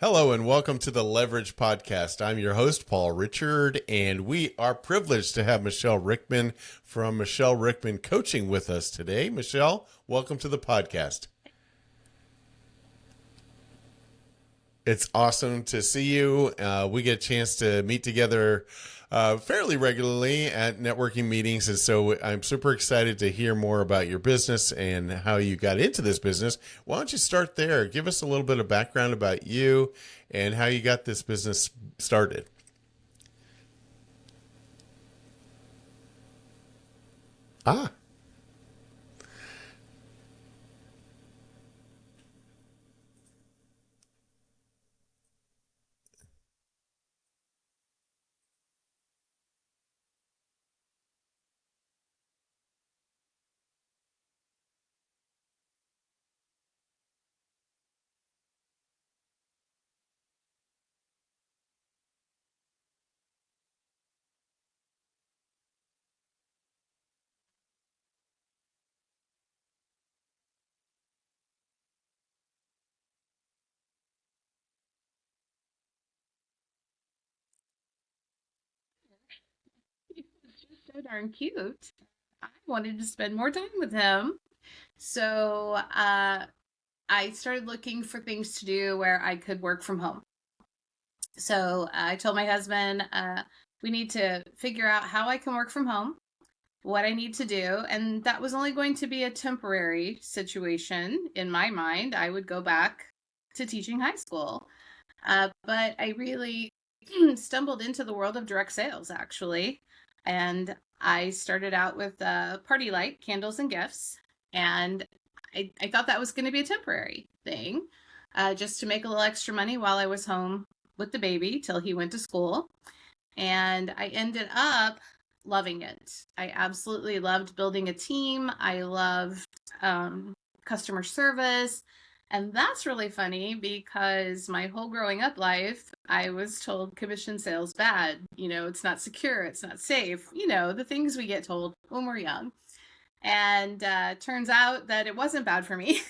Hello and welcome to the Leverage Podcast. I'm your host, Paul Richard, and we are privileged to have Michele Rickman from Michele Rickman Coaching with us today. Michele, welcome to the podcast. It's awesome to see you. We get a chance to meet together fairly regularly at networking meetings. And so I'm super excited to hear more about your business and how you got into this business. Why don't you start there? Give us a little bit of background about you and how you got this business started. Ah, He was just so darn cute. I wanted to spend more time with him. So I started looking for things to do where I could work from home. So I told my husband, we need to figure out how I can work from home, what I need to do. And that was only going to be a temporary situation in my mind. I would go back to teaching high school. But I really stumbled into the world of direct sales, actually. And I started out with party light, candles, and gifts. And I thought that was going to be a temporary thing, just to make a little extra money while I was home with the baby till he went to school. And I ended up loving it. I absolutely loved building a team. I loved customer service. And that's really funny because my whole growing up life, I was told commission sales bad. It's not secure, it's not safe, the things we get told when we're young. And turns out that it wasn't bad for me.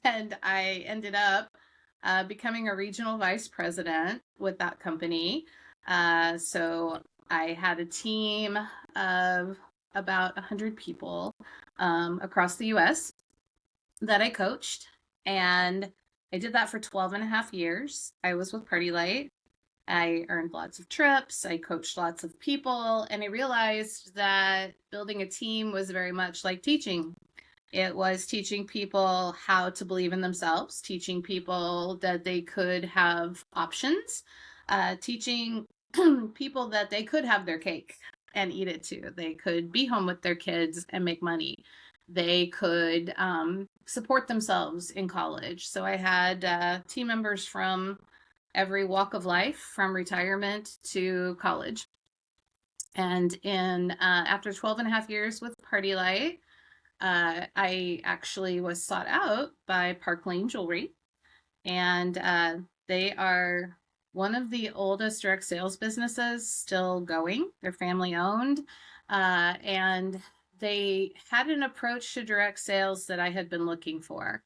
And I ended up becoming a regional vice president with that company. So I had a team of about 100 people across the US that I coached. And I did that for 12 and a half years. I was with Party Light. I earned lots of trips. I coached lots of people. And I realized that building a team was very much like teaching. It was teaching people how to believe in themselves, teaching people that they could have options, teaching people that they could have their cake and eat it too. They could be home with their kids and make money. They could support themselves in college. So I had team members from every walk of life, from retirement to college. And in after 12 and a half years with Party Light, I actually was sought out by Park Lane Jewelry, and they are one of the oldest direct sales businesses still going. They're family owned, and they had an approach to direct sales that I had been looking for.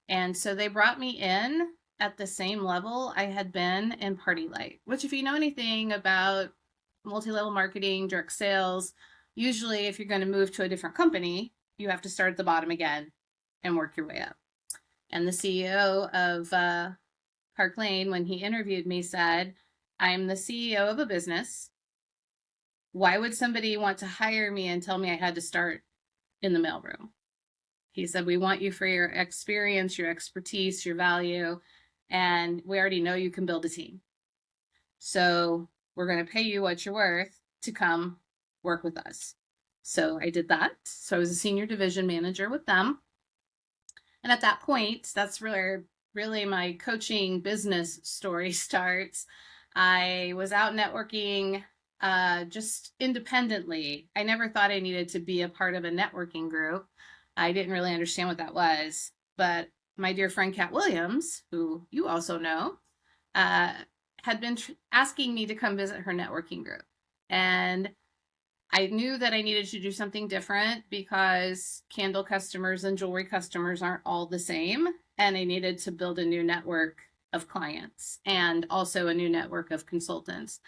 And so they brought me in at the same level I had been in Party Light, which, if you know anything about multi level marketing, direct sales, usually if you're going to move to a different company, you have to start at the bottom again and work your way up. And the CEO of Park Lane, when he interviewed me, said, I'm the CEO of a business. Why would somebody want to hire me and tell me I had to start in the mailroom? He said, we want you for your experience, your expertise, your value, and we already know you can build a team. So we're going to pay you what you're worth to come work with us. So I did that. So I was a senior division manager with them. And at that point, that's really my coaching business story starts. I was out networking just independently. I never thought I needed to be a part of a networking group. I didn't really understand what that was. But my dear friend Kat Williams, who you also know, uh, had been asking me to come visit her networking group. And I knew that I needed to do something different because candle customers and jewelry customers aren't all the same. And I needed to build a new network of clients and also a new network of consultants.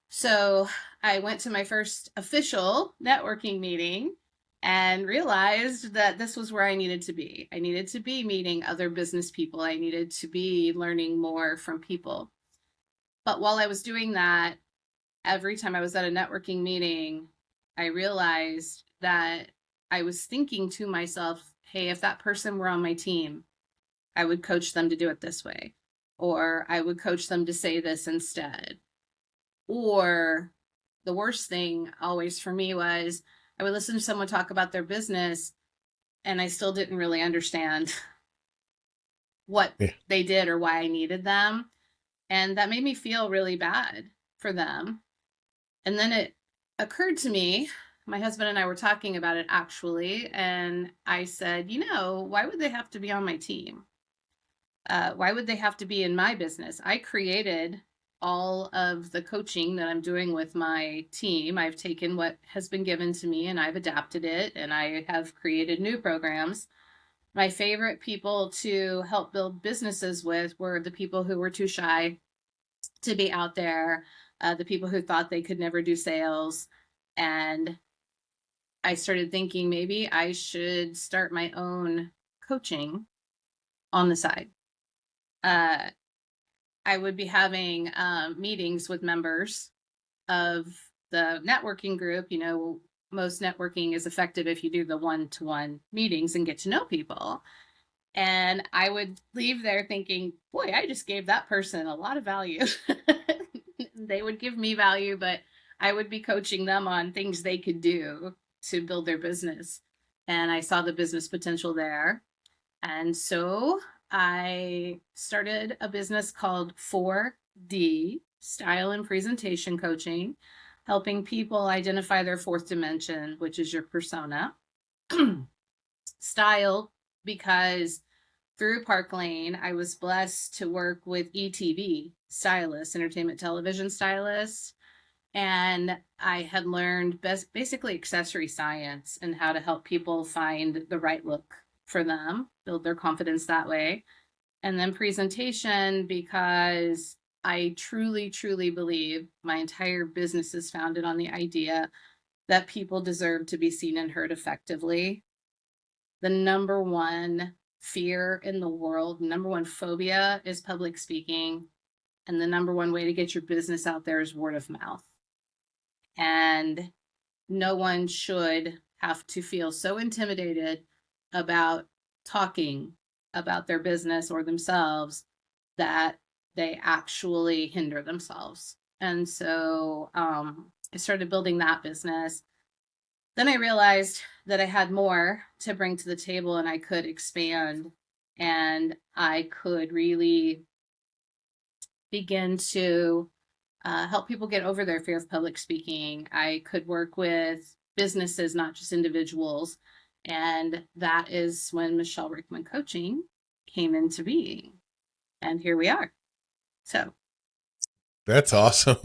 So I went to my first official networking meeting and realized that this was where I needed to be. I needed to be meeting other business people. I needed to be learning more from people. But while I was doing that, every time I was at a networking meeting, I realized that I was thinking to myself, hey, if that person were on my team, I would coach them to do it this way, or I would coach them to say this instead. Or the worst thing always for me was I would listen to someone talk about their business and I still didn't really understand what Yeah. they did or why I needed them. And that made me feel really bad for them. And then it occurred to me, my husband and I were talking about it actually, and I said, why would they have to be on my team? Why would they have to be in my business? I created all of the coaching that I'm doing with my team. I've taken what has been given to me and I've adapted it, and I have created new programs. My favorite people to help build businesses with were the people who were too shy to be out there, the people who thought they could never do sales. And I started thinking maybe I should start my own coaching on the side. Uh, I would be having meetings with members of the networking group. Most networking is effective if you do the one-to-one meetings and get to know people. And I would leave there thinking, boy, I just gave that person a lot of value. They would give me value, but I would be coaching them on things they could do to build their business. And I saw the business potential there. And so I started a business called 4D, Style and Presentation Coaching, helping people identify their fourth dimension, which is your persona. Style, because through Park Lane, I was blessed to work with ETV stylists, entertainment television stylists. And I had learned basically accessory science and how to help people find the right look for them, build their confidence that way. And then presentation, because I truly, truly believe my entire business is founded on the idea that people deserve to be seen and heard effectively. The number one fear in the world, number one phobia is public speaking. And the number one way to get your business out there is word of mouth. And no one should have to feel so intimidated about talking about their business or themselves that they actually hinder themselves. And so I started building that business. Then I realized that I had more to bring to the table and I could expand and I could really begin to help people get over their fear of public speaking. I could work with businesses, not just individuals. And that is when Michele Rickman Coaching came into being. And here we are. So That's awesome.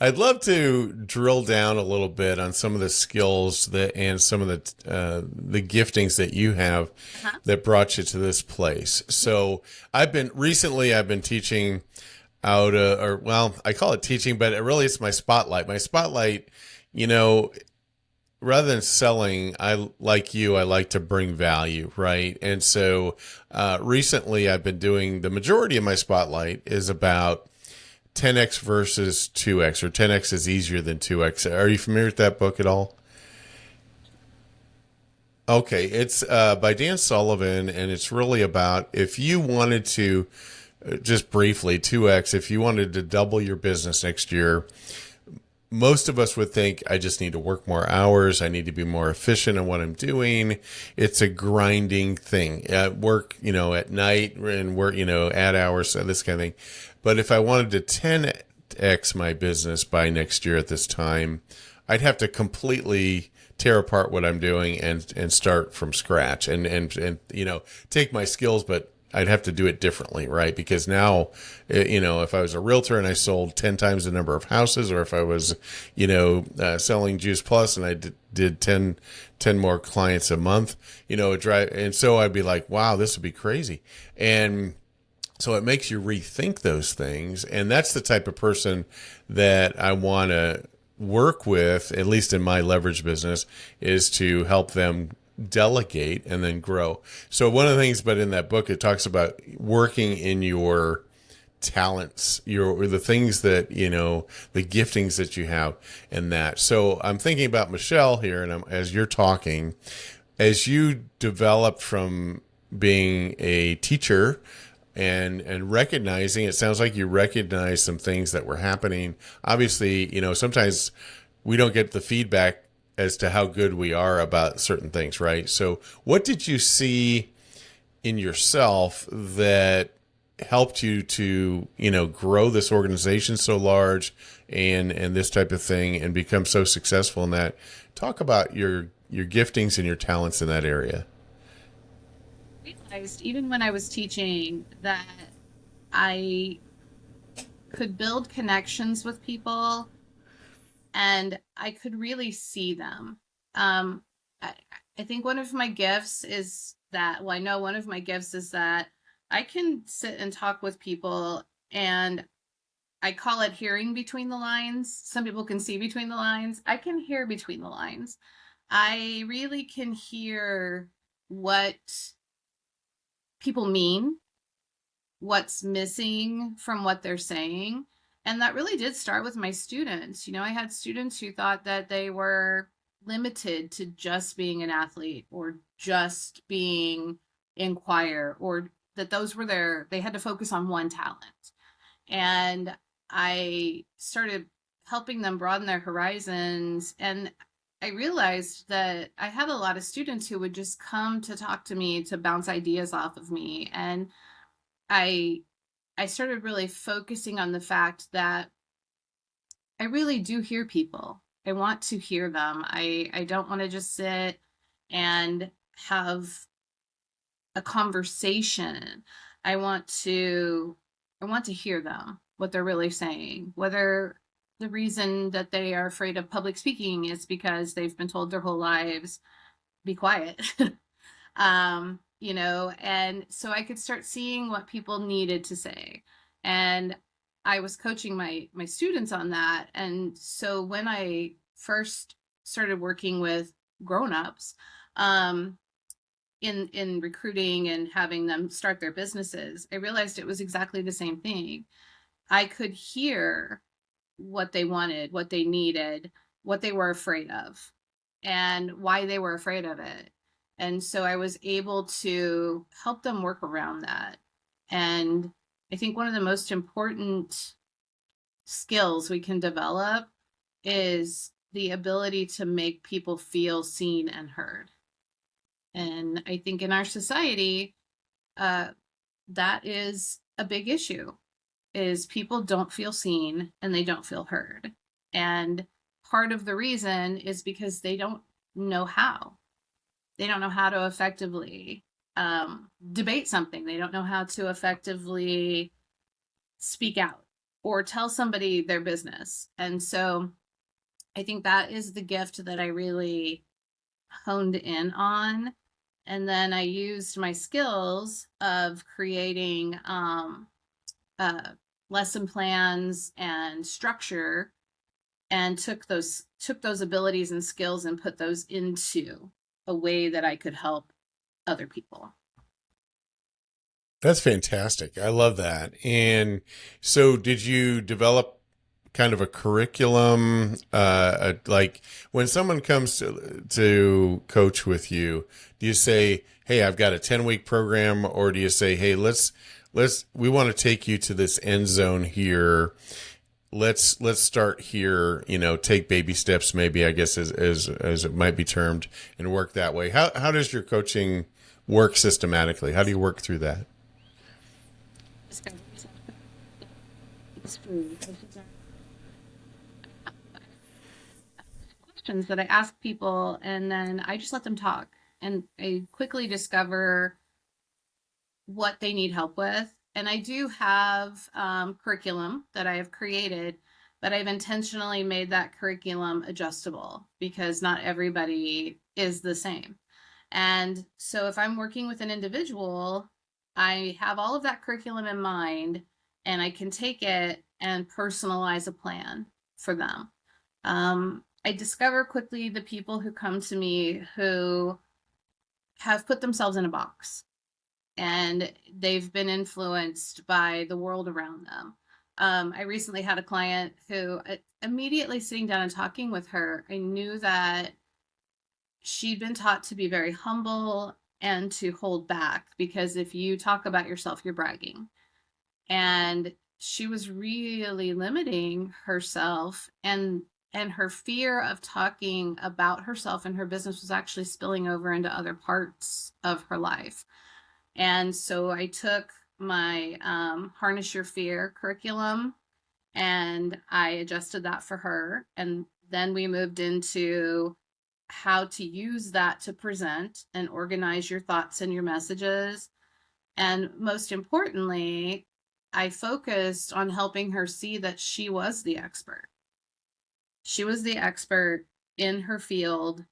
I'd love to drill down a little bit on some of the skills that and some of the giftings that you have that brought you to this place. So I've been teaching out I call it teaching, but it really is my spotlight. My spotlight, rather than selling, I like to bring value, right? And so recently I've been doing the majority of my spotlight is about 10x versus 2x, or 10x is easier than 2x. Are you familiar with that book at all? Okay, it's by Dan Sullivan, and it's really about if you wanted to, just briefly, 2x, if you wanted to double your business next year, most of us would think, I just need to work more hours. I need to be more efficient in what I'm doing. It's a grinding thing. Work, at night and work, add hours, this kind of thing. But if I wanted to 10x my business by next year at this time, I'd have to completely tear apart what I'm doing and start from scratch and take my skills, but I'd have to do it differently, right? Because now, if I was a realtor and I sold 10 times the number of houses, or if I was, selling Juice Plus and I did 10 more clients a month, and so I'd be like, wow, this would be crazy. And So it makes you rethink those things. And that's the type of person that I want to work with, at least in my leverage business, is to help them delegate and then grow. So one of the things, but in that book, it talks about working in your talents, your the things that the giftings that you have, and that. So I'm thinking about Michele here, and as you're talking, as you develop from being a teacher and recognizing, it sounds like you recognize some things that were happening. Obviously, sometimes we don't get the feedback as to how good we are about certain things, right? So what did you see in yourself that helped you to grow this organization so large and this type of thing and become so successful in that? Talk about your giftings and your talents in that area. Realized even when I was teaching that I could build connections with people and I could really see them. Um, I, I think one of my gifts is that, well, I know one of my gifts is that I can sit and talk with people, and I call it hearing between the lines. Some people can see between the lines. I can hear between the lines. I really can hear what people mean, what's missing from what they're saying. And that really did start with my students. I had students who thought that they were limited to just being an athlete or just being in choir, or that those were they had to focus on one talent. And I started helping them broaden their horizons. And I realized that I had a lot of students who would just come to talk to me to bounce ideas off of me. And I I started really focusing on the fact that I really do hear people. I want to hear them. I don't want to just sit and have a conversation. I want to I want to hear them, what they're really saying. Whether the reason that they are afraid of public speaking is because they've been told their whole lives, be quiet. And so I could start seeing what people needed to say. And I was coaching my students on that. And so when I first started working with grown-ups, um, in recruiting and having them start their businesses, I realized it was exactly the same thing. I could hear what they wanted, what they needed, what they were afraid of, and why they were afraid of it. And so I was able to help them work around that. And I think one of the most important skills we can develop is the ability to make people feel seen and heard. And I think in our society, uh, that is a big issue, is people don't feel seen and they don't feel heard. And part of the reason is because they don't know how. They don't know how to effectively debate something. They don't know how to effectively speak out or tell somebody their business. And so I think that is the gift that I really honed in on. And then I used my skills of creating uh, lesson plans and structure, and took those abilities and skills and put those into a way that I could help other people. That's fantastic. I love that. And so, did you develop kind of a curriculum? Like when someone comes to coach with you, do you say, "Hey, I've got a 10-week program," or do you say, "Hey, we want to take you to this end zone here. Let's start here. Take baby steps, maybe I guess as it might be termed, and work that way." How does your coaching work systematically? How do you work through that? Questions that I ask people, and then I just let them talk. And I quickly discover what they need help with. And I do have curriculum that I have created, but I've intentionally made that curriculum adjustable because not everybody is the same. And so if I'm working with an individual, I have all of that curriculum in mind, and I can take it and personalize a plan for them. I discover quickly the people who come to me who have put themselves in a box and they've been influenced by the world around them. I recently had a client who, immediately sitting down and talking with her, I knew that she'd been taught to be very humble and to hold back, because if you talk about yourself, you're bragging. And she was really limiting herself, and her fear of talking about herself and her business was actually spilling over into other parts of her life. And so I took my Harness Your Fear curriculum and I adjusted that for her. And then we moved into how to use that to present and organize your thoughts and your messages. And most importantly, I focused on helping her see that she was the expert. She was the expert in her field,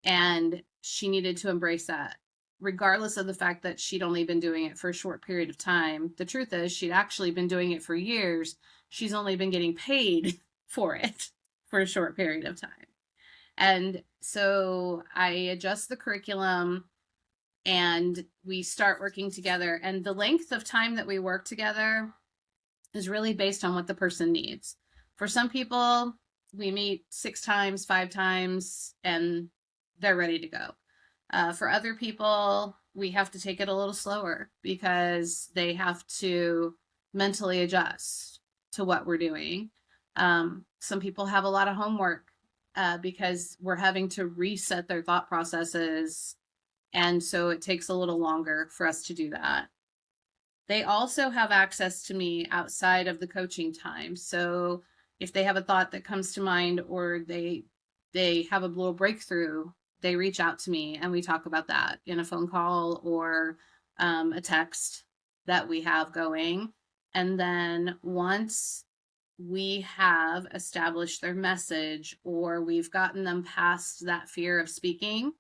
and she needed to embrace that, regardless of the fact that she'd only been doing it for a short period of time. The truth is, she'd actually been doing it for years. She's only been getting paid for it for a short period of time. And so I adjust the curriculum and we start working together. And the length of time that we work together is really based on what the person needs. For some people, we meet 6 times, 5 times, and they're ready to go. For other people, we have to take it a little slower because they have to mentally adjust to what we're doing. Some people have a lot of homework because we're having to reset their thought processes. And so it takes a little longer for us to do that. They also have access to me outside of the coaching time. So if they have a thought that comes to mind, or they have a little breakthrough, they reach out to me and we talk about that in a phone call or a text that we have going. And then once we have established their message or we've gotten them past that fear of speaking,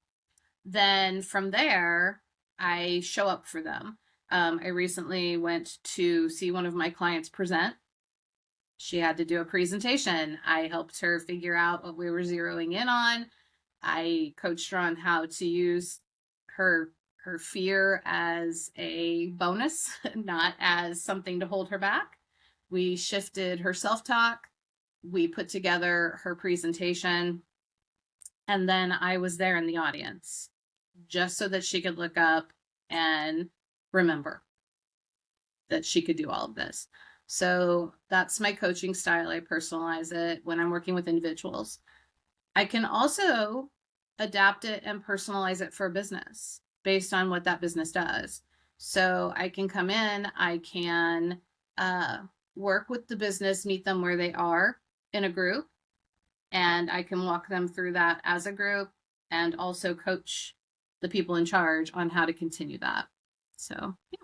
then from there, I show up for them. I recently went to see one of my clients present. She had to do a presentation. I helped her figure out what we were zeroing in on. I coached her on how to use her fear as a bonus, not as something to hold her back. We shifted her self-talk. We put together her presentation. And then I was there in the audience just so that she could look up and remember that she could do all of this. So that's my coaching style. I personalize it when I'm working with individuals. I can also adapt it and personalize it for a business based on what that business does. So I can come in, I can work with the business, meet them where they are in a group, and I can walk them through that as a group and also coach the people in charge on how to continue that. So, yeah.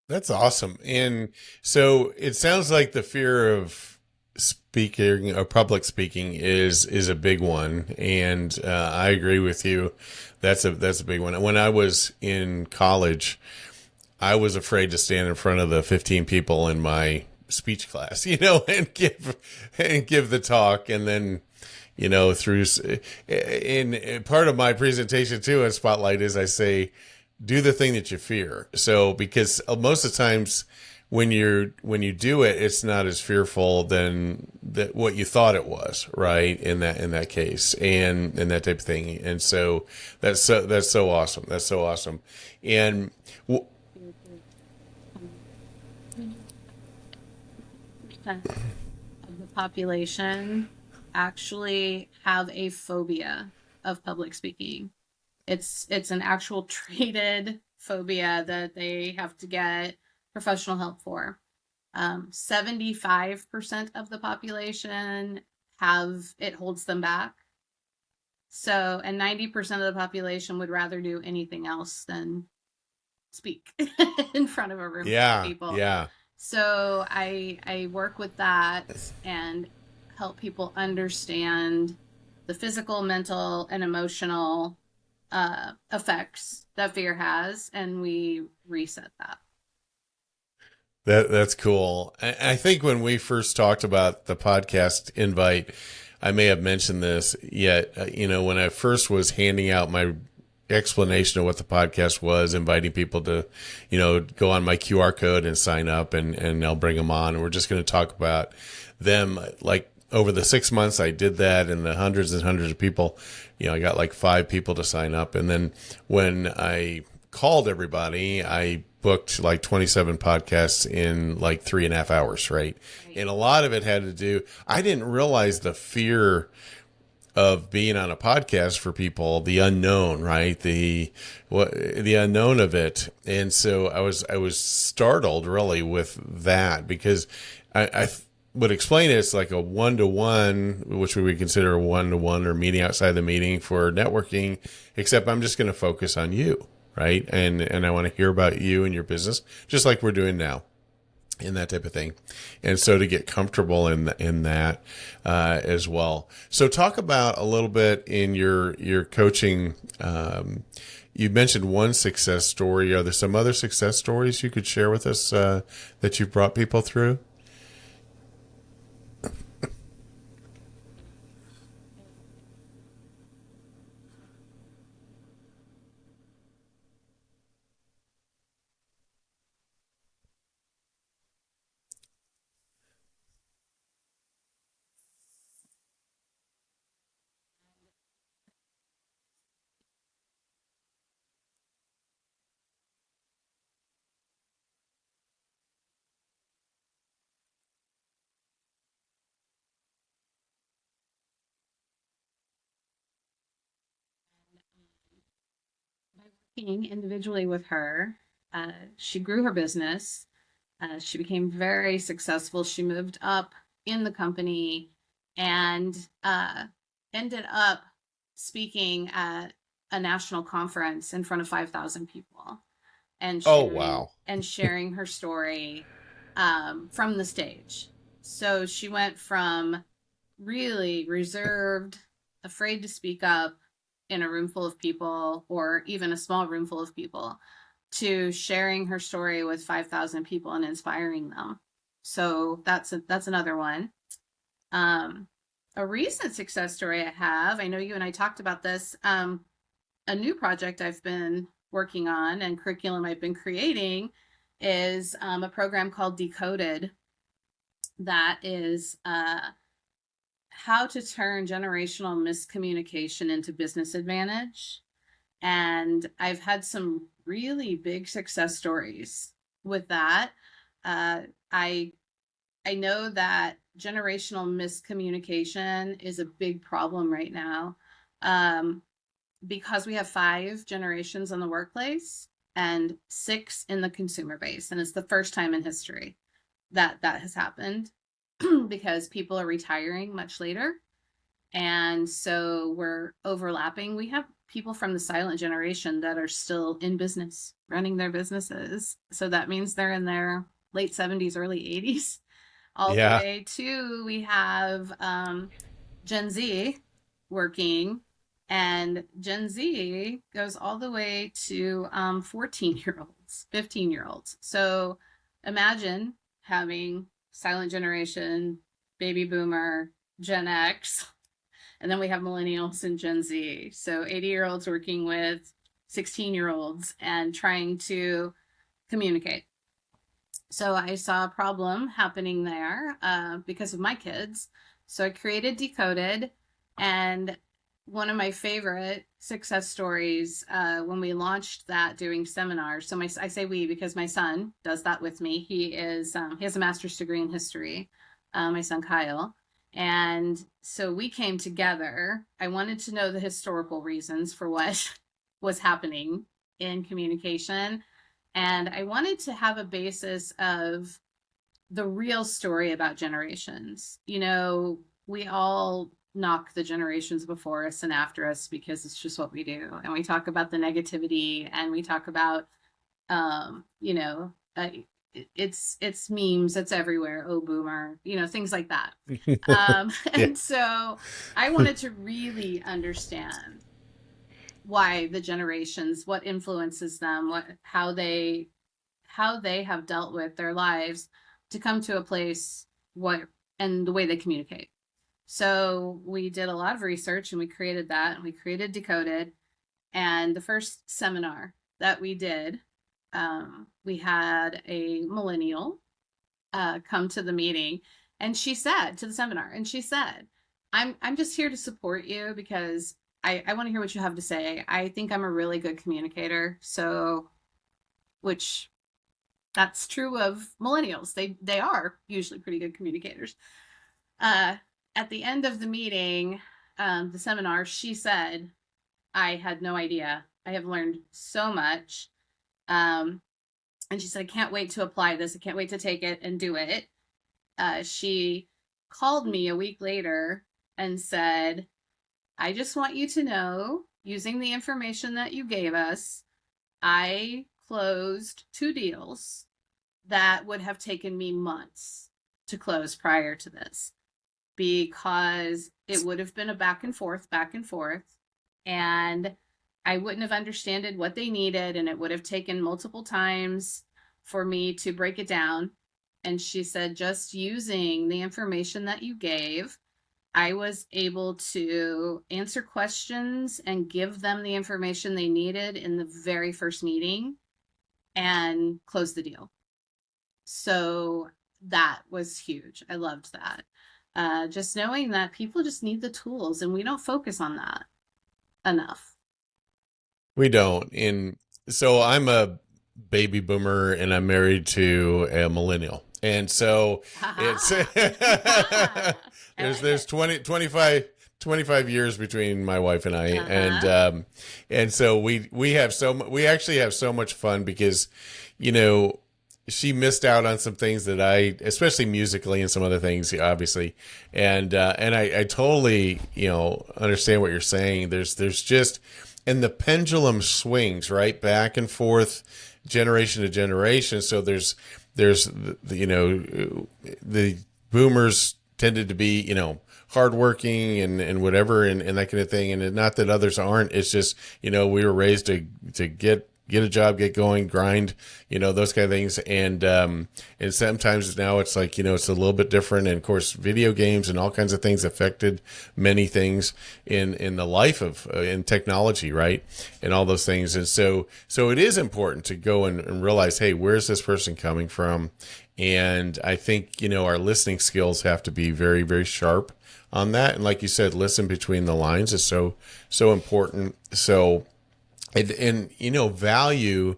That's awesome. And so it sounds like the fear of speaking or public speaking is a big one, and I agree with you. That's a big one. When I was in college, I was afraid to stand in front of the 15 people in my speech class, and give the talk, and then through in part of my presentation too at Spotlight is I say, do the thing that you fear. So because most of the times when you do it, it's not as fearful than that what you thought it was, right? In that case, and that type of thing. And so that's so awesome. That's so awesome. And Of the population actually have a phobia of public speaking. It's an actual treated phobia that they have to get professional help for. 75% of the population have it holds them back. So, and 90% of the population would rather do anything else than speak in front of a room full of yeah, people. yeah. So I work with that and help people understand the physical, mental, and emotional effects that fear has, and we reset that. That's cool. I think when we first talked about the podcast invite, I may have mentioned this yet. When I first was handing out my explanation of what the podcast was, inviting people to, go on my QR code and sign up, and I'll bring them on. And we're just going to talk about them. Like over the 6 months I did that, and the hundreds and hundreds of people, I got like 5 people to sign up. And then when I called everybody, I booked like 27 podcasts in like 3.5 hours, right? Right. And a lot of it had to do, I didn't realize the fear of being on a podcast for people, the unknown, right? The unknown of it. And so I was startled really with that, because I would explain it. It's like a one-to-one, which we would consider a one-to-one or meeting outside the meeting for networking, except I'm just going to focus on you, right? And I want to hear about you and your business, just like we're doing now, and that type of thing. And so to get comfortable in that as well. So talk about a little bit in your coaching. You mentioned one success story. Are there some other success stories you could share with us that you've brought people through? By working individually with her, she grew her business. She became very successful. She moved up in the company and ended up speaking at a national conference in front of 5,000 people, and Oh, sharing wow. her story from the stage. So she went from really reserved, afraid to speak up in a room full of people, or even a small room full of people, to sharing her story with 5,000 people and inspiring them. So that's another one. Um, a recent success story I have, I know you and I talked about this, a new project I've been working on and curriculum I've been creating is a program called Decoded, that is how to turn generational miscommunication into business advantage. And I've had some really big success stories with that. Uh, I I know that generational miscommunication is a big problem right now, um, because we have 5 generations in the workplace and 6 in the consumer base, and it's the first time in history that that has happened because people are retiring much later, and so we're overlapping. We have people from the silent generation that are still in business, running their businesses. So that means they're in their late 70s, early 80s, all the Yeah. way to we have Gen Z working, and Gen Z goes all the way to 14-year-olds, 15-year-olds. So imagine having silent generation, baby boomer, Gen X, and then we have millennials and Gen Z. So 80-year-olds working with 16-year-olds and trying to communicate. So I saw a problem happening there because of my kids. So I created Decoded, and one of my favorite success stories when we launched that doing seminars. So I say we because my son does that with me. He has a master's degree in history. My son Kyle, and so we came together. I wanted to know the historical reasons for what was happening in communication, and I wanted to have a basis of the real story about generations. We all knock the generations before us and after us because it's just what we do. And we talk about the negativity, and we talk about, um, you know, uh, it's memes, it's everywhere. Oh, boomer, things like that. Yeah. And so I wanted to really understand why the generations, what influences them, how they have dealt with their lives to come to a place what and the way they communicate. So we did a lot of research and we created that and we created Decoded. And the first seminar that we did, we had a millennial come to the meeting, and she said to the seminar, and she said, I'm just here to support you because I want to hear what you have to say. I think I'm a really good communicator. So, which that's true of millennials. They are usually pretty good communicators. Uh, at the end of the meeting, the seminar, she said, I had no idea. I have learned so much. Um, and she said, I can't wait to apply this. I can't wait to take it and do it. She called me a week later and said, I just want you to know, using the information that you gave us, I closed 2 deals that would have taken me months to close prior to this, because it would have been a back and forth, and I wouldn't have understood what they needed, and it would have taken multiple times for me to break it down. And she said, just using the information that you gave, I was able to answer questions and give them the information they needed in the very first meeting and close the deal. So that was huge. I loved that. Just knowing that people just need the tools and we don't focus on that enough. We don't. And so I'm a baby boomer and I'm married to a millennial. And so it's Haha. I like there's it. 25 years between my wife and I, Uh-huh. and so we actually have so much fun because, you know, she missed out on some things that I, especially musically and some other things, obviously, and I totally, you know, understand what you're saying. There's just, and the pendulum swings right back and forth, generation to generation. So there's you know, the boomers tended to be, you know, hardworking and whatever and that kind of thing. And not that others aren't. It's just, you know, we were raised to get a job, get going, grind, you know, those kind of things. And sometimes now it's like, you know, it's a little bit different. And of course, video games and all kinds of things affected many things in the life of in technology, right? And all those things. And so it is important to go and realize, hey, where's this person coming from? And I think, you know, our listening skills have to be very, very sharp on that. And like you said, listen between the lines is so important. So and you know, value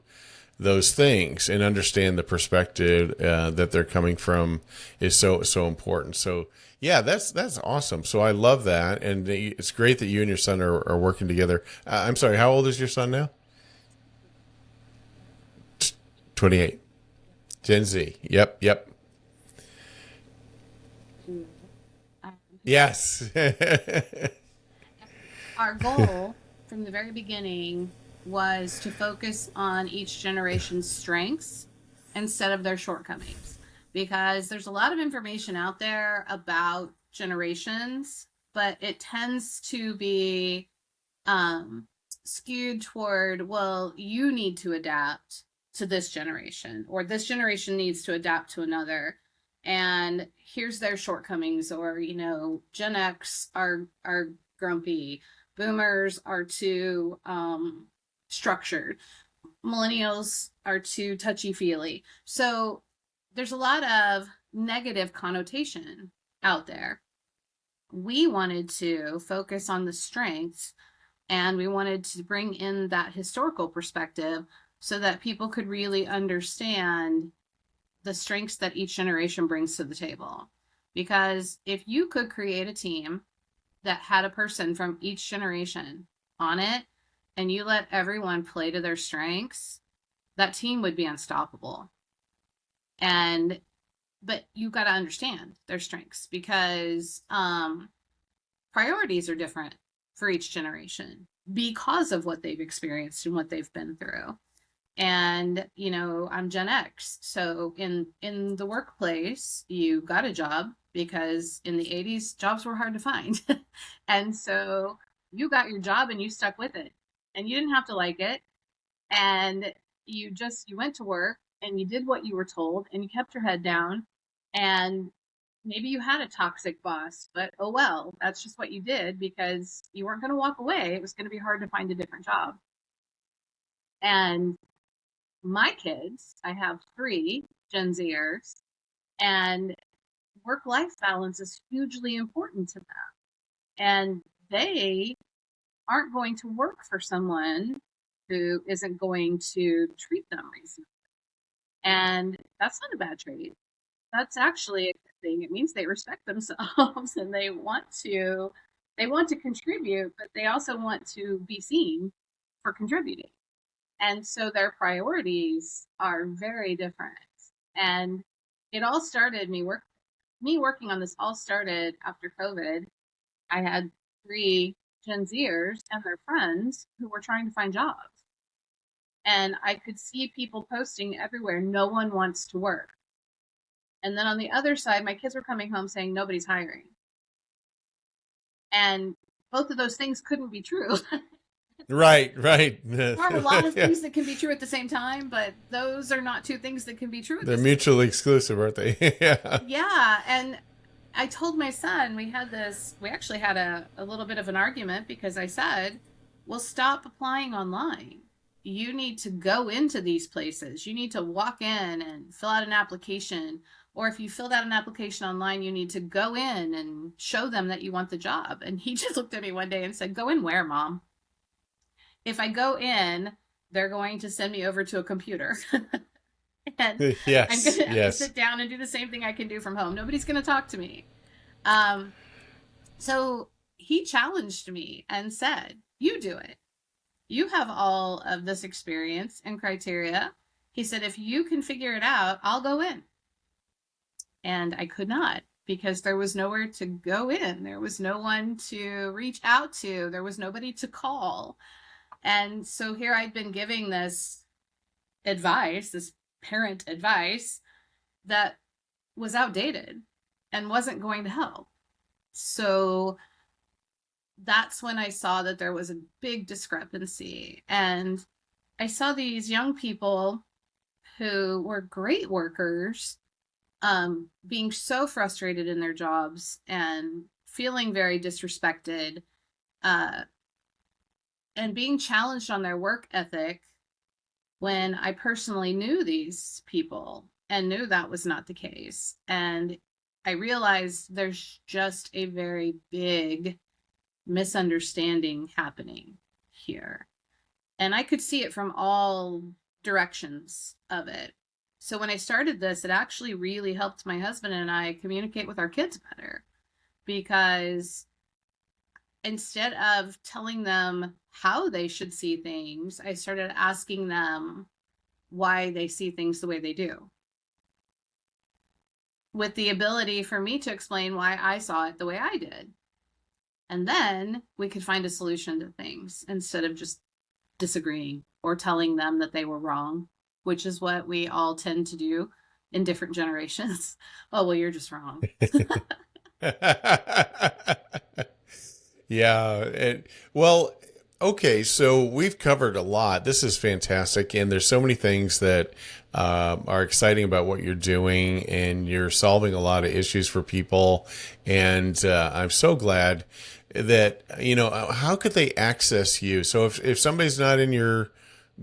those things and understand the perspective that they're coming from is so important. So yeah, that's awesome. So I love that, and it's great that you and your son are working together. I'm sorry, how old is your son now? 28. Gen Z. Yep. Um, Yes. our goal from the very beginning was to focus on each generation's strengths instead of their shortcomings, because there's a lot of information out there about generations, but it tends to be um, skewed toward, well, you need to adapt to this generation, or this generation needs to adapt to another. And here's their shortcomings, or, you know, Gen X are grumpy, boomers are too structured, millennials are too touchy feely. So there's a lot of negative connotation out there. We wanted to focus on the strengths, and we wanted to bring in that historical perspective so that people could really understand the strengths that each generation brings to the table. Because if you could create a team that had a person from each generation on it, and you let everyone play to their strengths, that team would be unstoppable. And but you got to understand their strengths, because priorities are different for each generation because of what they've experienced and what they've been through. And you know, I'm Gen X, so in the workplace you got a job because in the 80s jobs were hard to find. And so you got your job and you stuck with it. and you didn't have to like it, and you went to work and you did what you were told and you kept your head down, and maybe you had a toxic boss, but oh well, that's just what you did because you weren't going to walk away. It was going to be hard to find a different job. And my kids, I have 3 Gen Zers, and work life balance is hugely important to them. And they aren't going to work for someone who isn't going to treat them reasonably. And that's not a bad trait. That's actually a good thing. It means they respect themselves and they want to contribute, but they also want to be seen for contributing. And so their priorities are very different. And it all started me working on this all started after COVID. I had 3 Gen Zers and their friends who were trying to find jobs. And I could see people posting everywhere, no one wants to work. And then on the other side, my kids were coming home saying nobody's hiring. And both of those things couldn't be true. Right, right. There are a lot of Yeah. things that can be true at the same time, but those are not 2 things that can be true at They're the same mutually exclusive, aren't they? Yeah. time. Yeah. And I told my son, we actually had a little bit of an argument because I said, well, stop applying online. You need to go into these places. You need to walk in and fill out an application. Or if you filled out an application online, you need to go in and show them that you want the job. And he just looked at me one day and said, go in where, Mom? If I go in, they're going to send me over to a computer. And I'm going Yes, to have to yes. sit down and do the same thing I can do from home. Nobody's going to talk to me. Um, so he challenged me and said, you do it. You have all of this experience and criteria. He said, if you can figure it out, I'll go in. And I could not because there was nowhere to go in. There was no one to reach out to. There was nobody to call. And so here I'd been giving this parent advice that was outdated and wasn't going to help. So that's when I saw that there was a big discrepancy. And I saw these young people who were great workers being so frustrated in their jobs and feeling very disrespected uh, and being challenged on their work ethic when I personally knew these people and knew that was not the case. And I realized there's just a very big misunderstanding happening here. And I could see it from all directions of it. So when I started this, it actually really helped my husband and I communicate with our kids better because instead of telling them how they should see things, I started asking them why they see things the way they do, with the ability for me to explain why I saw it the way I did. And then we could find a solution to things instead of just disagreeing or telling them that they were wrong, which is what we all tend to do in different generations. Oh, well, you're just wrong. Yeah. Well, okay. So we've covered a lot. This is fantastic. And there's so many things that are exciting about what you're doing, and you're solving a lot of issues for people. And I'm so glad that, how could they access you? So if somebody's not in your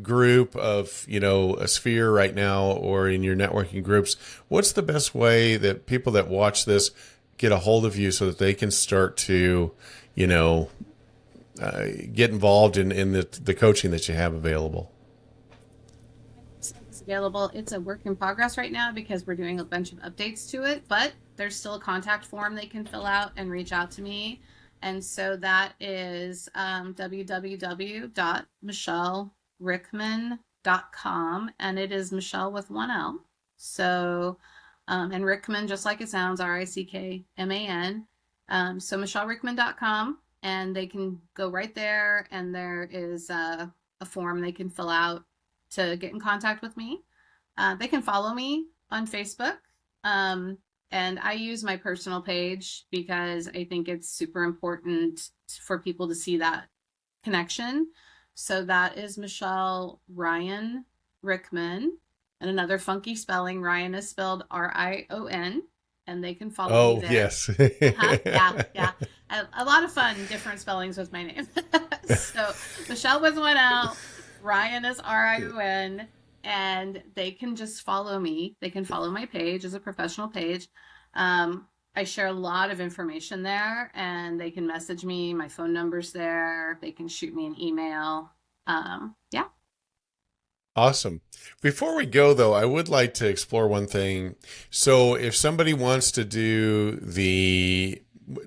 group of, a sphere right now or in your networking groups, what's the best way that people that watch this get a hold of you so that they can start to, you know, get involved in the coaching that you have available? It's available. It's a work in progress right now because we're doing a bunch of updates to it, but there's still a contact form they can fill out and reach out to me. And so that is www.michellerickman.com, and it is Michelle with 1 L. So, and Rickman, just like it sounds, Rickman. So MichelleRickman.com, and they can go right there, and there is a form they can fill out to get in contact with me. They can follow me on Facebook. And I use my personal page because I think it's super important for people to see that connection. So that is Michelle Ryan Rickman. And another funky spelling, Ryan is spelled Rion, and they can follow me Oh, there. yes. Uh-huh. Yeah, yeah. A lot of fun, different spellings with my name. So Michelle was one out. Ryan is Rion, and they can just follow me. They can follow my page as a professional page. I share a lot of information there, and they can message me. My phone number's there. They can shoot me an email. Yeah. Awesome. Before we go, though, I would like to explore one thing. So, if somebody wants to do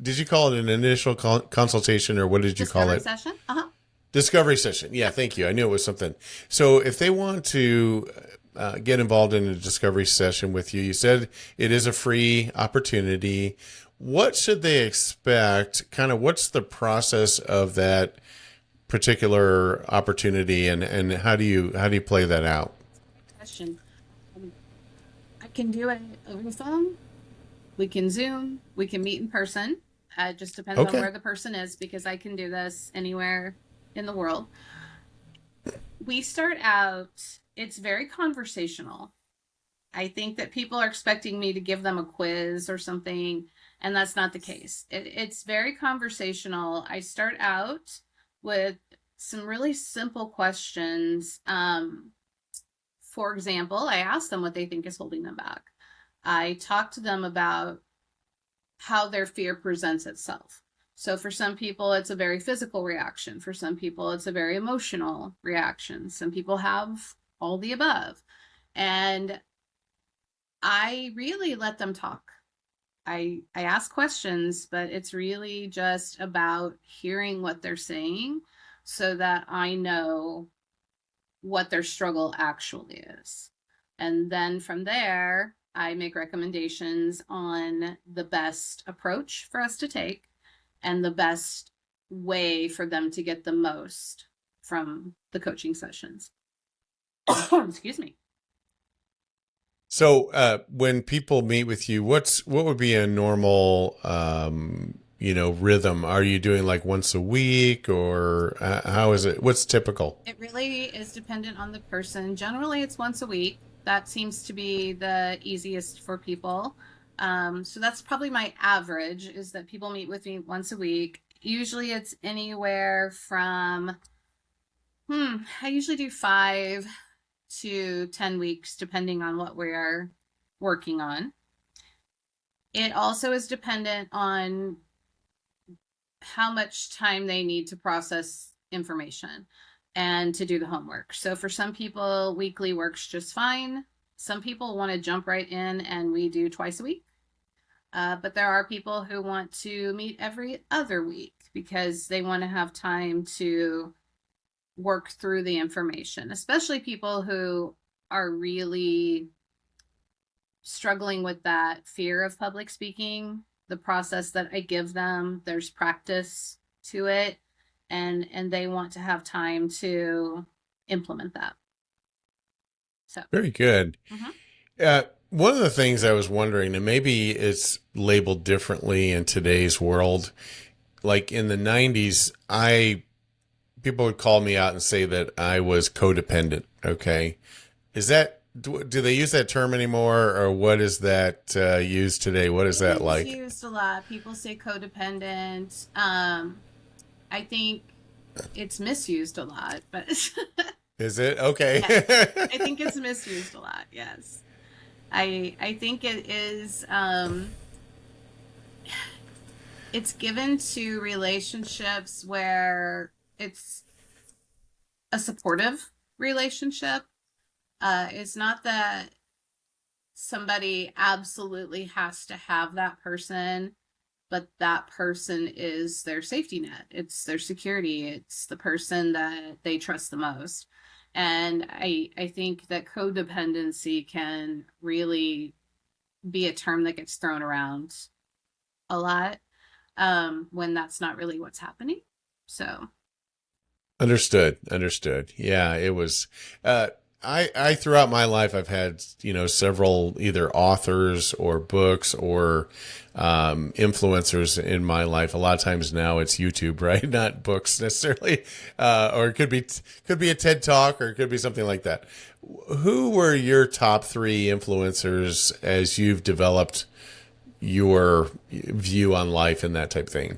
did you call it an initial consultation, or what did you call Discovery it? session. Uh-huh. Discovery session. Yeah, thank you. I knew it was something. So, if they want to get involved in a discovery session with you, you said it is a free opportunity. What should they expect? Kind of what's the process of that particular opportunity, and how do you play that out? Question. Um, I can do it over the phone. We can Zoom. We can meet in person. It just depends on Okay. where the person is because I can do this anywhere in the world. We start out, it's very conversational. I think that people are expecting me to give them a quiz or something, and that's not the case. It's very conversational. I start out with some really simple questions. For example, I ask them what they think is holding them back. I talk to them about how their fear presents itself. So for some people, it's a very physical reaction. For some people, it's a very emotional reaction. Some people have all the above. And I really let them talk. I ask questions, but it's really just about hearing what they're saying so that I know what their struggle actually is. And then from there, I make recommendations on the best approach for us to take and the best way for them to get the most from the coaching sessions. Excuse me. So, when people meet with you, what would be a normal, rhythm? Are you doing like once a week, or how is it? What's typical? It really is dependent on the person. Generally, it's once a week. That seems to be the easiest for people. So that's probably my average is that people meet with me once a week. Usually it's anywhere from, I usually do 5 to 10 weeks, depending on what we're working on. It also is dependent on how much time they need to process information and to do the homework. So for some people, weekly works just fine. Some people want to jump right in and we do twice a week. But there are people who want to meet every other week because they want to have time to work through the information, especially people who are really struggling with that fear of public speaking. The process that I give them, there's practice to it, and they want to have time to implement that. So, Very good. mhm. One of the things I was wondering, and maybe it's labeled differently in today's world, like in the '90s, I people would call me out and say that I was codependent. Okay, is that do they use that term anymore, or what is that used today? What is It that is like? used a lot. People say codependent. I think it's misused a lot, but Is it yes, okay? I think it's misused a lot. Yes, I think it is. It's given to relationships where it's a supportive relationship. It's not that somebody absolutely has to have that person, but that person is their safety net. It's their security. It's the person that they trust the most. And I think that codependency can really be a term that gets thrown around a lot when that's not really what's happening. So, Understood. Understood. Yeah, it was. I throughout my life, I've had, several either authors or books or influencers in my life. A lot of times now it's YouTube, right? Not books necessarily, or it could be a TED talk, or it could be something like that. Who were your top three influencers as you've developed your view on life and that type of thing?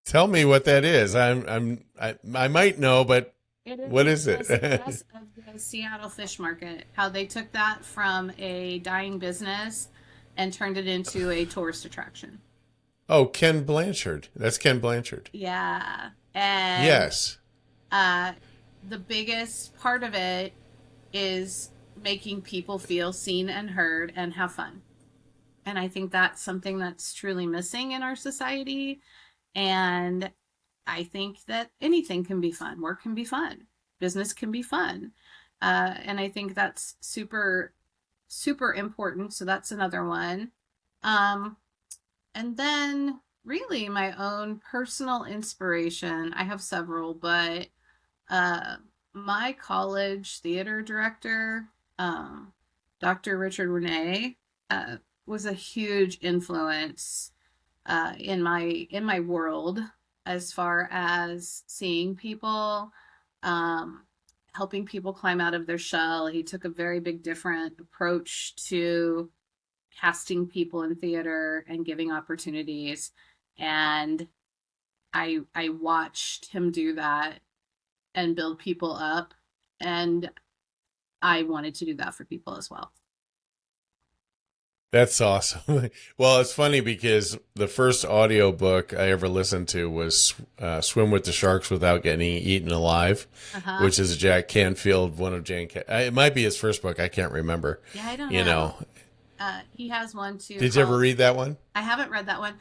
Tell me what that is. I might know, but It what is is the it? success of the Seattle fish market, how they took that from a dying business and turned it into a tourist attraction. Oh, Ken Blanchard. That's Ken Blanchard. Yeah. And Yes. uh, the biggest part of it is making people feel seen and heard and have fun. And I think that's something that's truly missing in our society. And I think that anything can be fun. Work can be fun. Business can be fun. And I think that's super, super important. So that's another one. Um, and then, really, my own personal inspiration. I have several, but uh, my college theater director, um, Dr. Richard Renee, was a huge influence in my world as far as seeing people, um, helping people climb out of their shell. He took a very big different approach to casting people in theater and giving opportunities, and I watched him do that and build people up, and I wanted to do that for people as well. That's awesome. Well, it's funny because the first audiobook I ever listened to was Swim with the Sharks Without Getting Eaten Alive, Uh-huh. which is a Jack Canfield, one of it might be his first book. I can't remember. Yeah, I don't You know. know, He has one too did you ever called, read that one? I haven't read that one.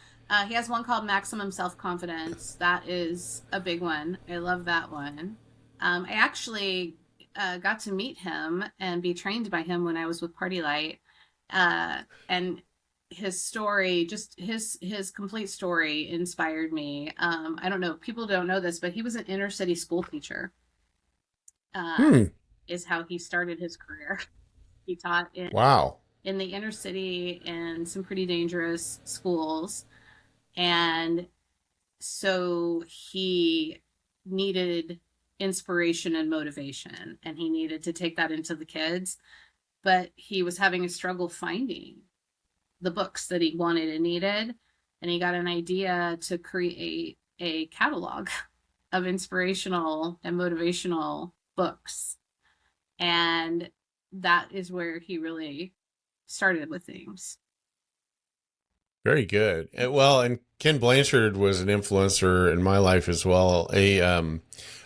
He has one called Maximum Self Confidence. That is a big one. I love that one. I actually got to meet him and be trained by him when I was with Party Light. And his story, just his complete story, inspired me. I don't know, people don't know this, but he was an inner city school teacher. Uh, Hmm. is how he started his career. He taught Wow. in the inner city in some pretty dangerous schools. And so he needed inspiration and motivation, and he needed to take that into the kids. But he was having a struggle finding the books that he wanted and needed. And he got an idea to create a catalog of inspirational and motivational books. And that is where he really started with things. Very good. Well, and Ken Blanchard was an influencer in my life as well.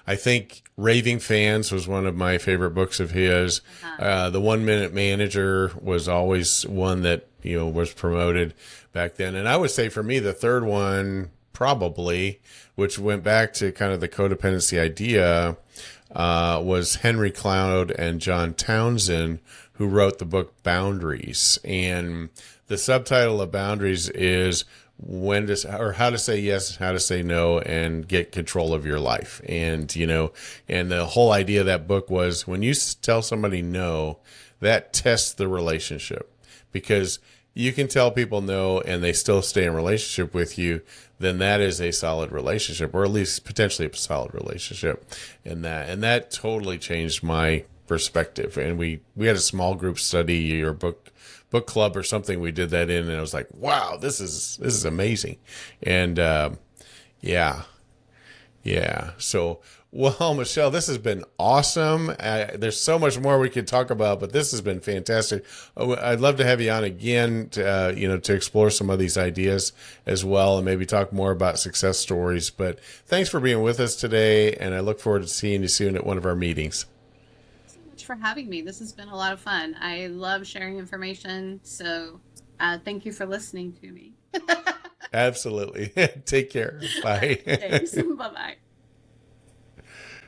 I think Raving Fans was one of my favorite books of his. Uh-huh. The 1 Minute Manager was always one that, was promoted back then. And I would say for me, the third one probably, which went back to kind of the codependency idea, was Henry Cloud and John Townsend, who wrote the book Boundaries. And the subtitle of Boundaries is or how to say yes, how to say no, and get control of your life. And, and the whole idea of that book was when you tell somebody no, that tests the relationship because you can tell people no and they still stay in relationship with you, then that is a solid relationship, or at least potentially a solid relationship. And that totally changed my perspective. And we had a small group study or book club or something we did that in, and I was like, wow, this is amazing. And yeah. Yeah. So, well, Michelle, this has been awesome. There's so much more we could talk about, but this has been fantastic. Oh, I'd love to have you on again to, to explore some of these ideas as well, and maybe talk more about success stories. But thanks for being with us today, and I look forward to seeing you soon at one of our meetings. So much for having me. This has been a lot of fun. I love sharing information. So thank you for listening to me. Absolutely. Take care. All right, Bye. thanks. Bye bye.